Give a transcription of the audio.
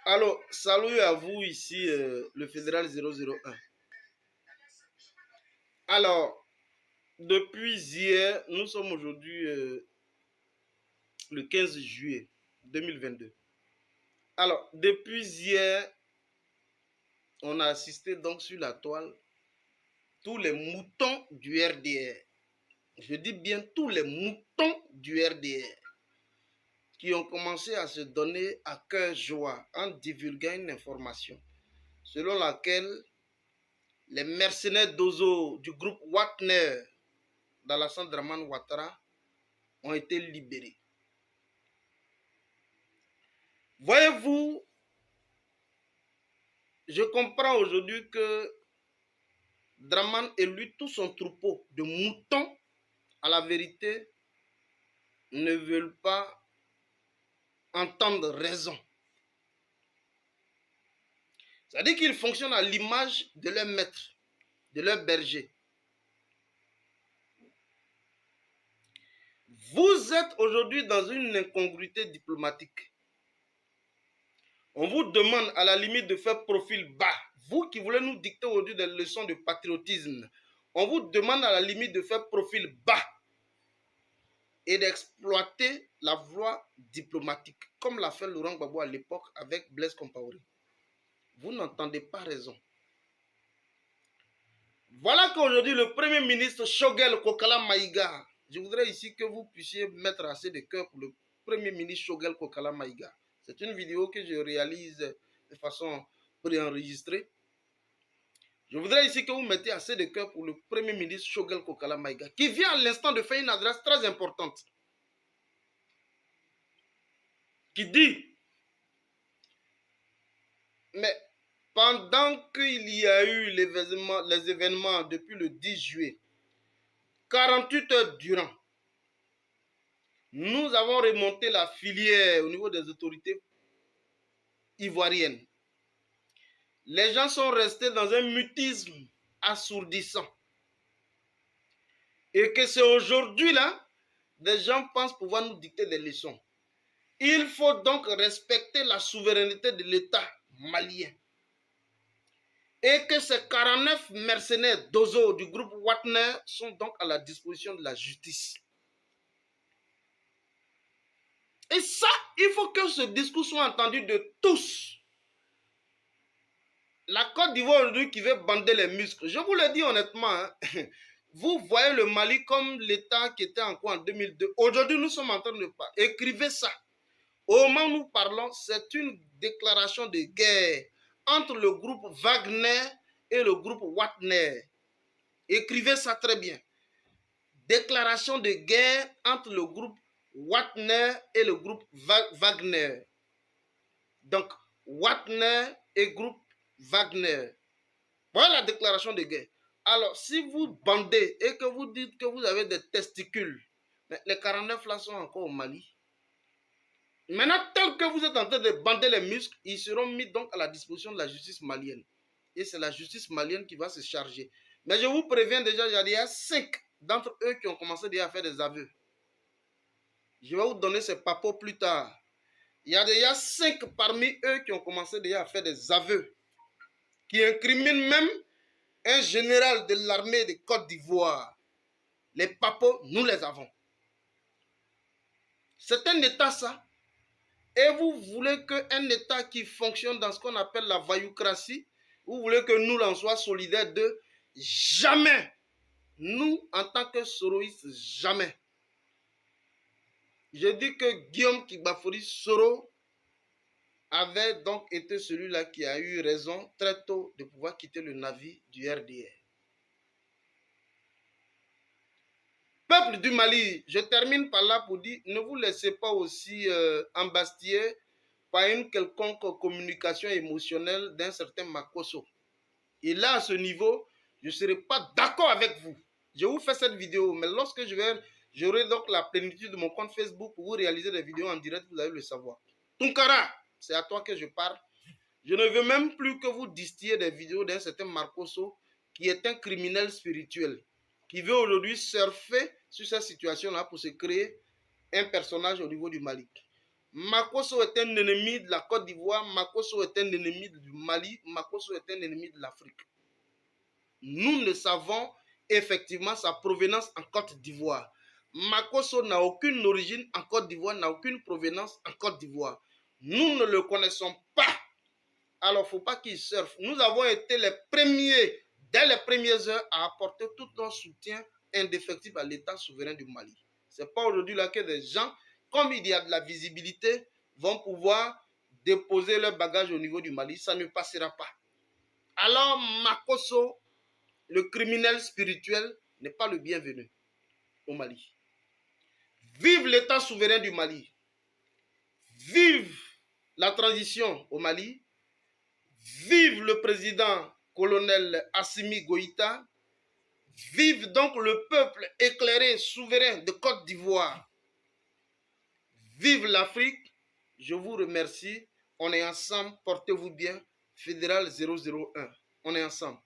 Alors, salut à vous ici, le fédéral 001. Alors, depuis hier, nous sommes aujourd'hui le 15 juillet 2022. Alors, depuis hier, on a assisté donc sur la toile tous les moutons du RDR. Je dis bien tous les moutons du RDR qui ont commencé à se donner à cœur joie en divulguant une information selon laquelle les mercenaires d'Ozo du groupe Wagner d'Alassane Dramane Ouattara ont été libérés. Voyez-vous, je comprends aujourd'hui que Dramane et lui, tout son troupeau de moutons, à la vérité, ne veulent pas entendre raison. C'est-à-dire qu'ils fonctionnent à l'image de leur maître, de leur berger. Vous êtes aujourd'hui dans une incongruité diplomatique. On vous demande à la limite de faire profil bas. Vous qui voulez nous dicter aujourd'hui des leçons de patriotisme, on vous demande à la limite de faire profil bas et d'exploiter la voie diplomatique, comme l'a fait Laurent Gbagbo à l'époque avec Blaise Compaoré. Vous n'entendez pas raison. Voilà qu'aujourd'hui, le Premier ministre Choguel Kokala Maïga, je voudrais ici que vous puissiez mettre assez de cœur pour le Premier ministre Choguel Kokala Maïga. C'est une vidéo que je réalise de façon préenregistrée. Je voudrais ici que vous mettez assez de cœur pour le Premier ministre Choguel Kokala Maïga, qui vient à l'instant de faire une adresse très importante, qui dit, mais pendant qu'il y a eu les événements depuis le 10 juillet, 48 heures durant, nous avons remonté la filière au niveau des autorités ivoiriennes. Les gens sont restés dans un mutisme assourdissant. Et que c'est aujourd'hui là, des gens pensent pouvoir nous dicter des leçons. Il faut donc respecter la souveraineté de l'État malien. Et que ces 49 mercenaires d'Ozo du groupe Wagner sont donc à la disposition de la justice. Et ça, il faut que ce discours soit entendu de tous. La Côte d'Ivoire aujourd'hui qui veut bander les muscles, je vous le dis honnêtement, hein, vous voyez le Mali comme l'État qui était en quoi en 2002. Aujourd'hui, nous sommes en train de parler. Écrivez ça. Au moment où nous parlons, c'est une déclaration de guerre entre le groupe Wagner et le groupe Wagner. Écrivez ça très bien. Déclaration de guerre entre le groupe Wagner et le groupe Wagner. Donc, Wagner et groupe Wagner. Voilà la déclaration de guerre. Alors, si vous bandez et que vous dites que vous avez des testicules, mais les 49 là sont encore au Mali. Maintenant, tel que vous êtes en train de bander les muscles, ils seront mis donc à la disposition de la justice malienne. Et c'est la justice malienne qui va se charger. Mais je vous préviens déjà, il y a 5 d'entre eux qui ont commencé déjà à faire des aveux. Je vais vous donner ces papos plus tard. Il y a déjà 5 parmi eux qui ont commencé déjà à faire des aveux, qui incriminent même un général de l'armée de Côte d'Ivoire. Les papos, nous les avons. C'est un État ça. Et vous voulez qu'un État qui fonctionne dans ce qu'on appelle la vailloucratie, vous voulez que nous en soyons solidaires de jamais. Nous, en tant que soroïstes, jamais. Je dis que Guillaume Kigbafori Soro avait donc été celui-là qui a eu raison très tôt de pouvoir quitter le navire du RDR. Peuple du Mali, je termine par là pour dire, ne vous laissez pas aussi embastiller par une quelconque communication émotionnelle d'un certain Makosso. Et là, à ce niveau, je ne serai pas d'accord avec vous. Je vous fais cette vidéo, mais lorsque j'aurai donc la plénitude de mon compte Facebook pour vous réaliser des vidéos en direct, vous allez le savoir. Tunkara, c'est à toi que je parle. Je ne veux même plus que vous distilliez des vidéos d'un certain Makosso qui est un criminel spirituel, qui veut aujourd'hui surfer sur cette situation-là pour se créer un personnage au niveau du Mali. Makosso est un ennemi de la Côte d'Ivoire, Makosso est un ennemi du Mali, Makosso est un ennemi de l'Afrique. Nous ne savons effectivement sa provenance en Côte d'Ivoire. Makosso n'a aucune origine en Côte d'Ivoire, n'a aucune provenance en Côte d'Ivoire. Nous ne le connaissons pas. Alors, il ne faut pas qu'il surfe. Nous avons été les premiers, dès les premières heures, à apporter tout notre soutien indéfectible à l'État souverain du Mali. Ce n'est pas aujourd'hui là que des gens, comme il y a de la visibilité, vont pouvoir déposer leur bagage au niveau du Mali. Ça ne passera pas. Alors, Makosso, le criminel spirituel, n'est pas le bienvenu au Mali. Vive l'État souverain du Mali. Vive la transition au Mali. Vive le président colonel Assimi Goïta. Vive donc le peuple éclairé, souverain de Côte d'Ivoire. Vive l'Afrique. Je vous remercie. On est ensemble. Portez-vous bien. Fédéral 001. On est ensemble.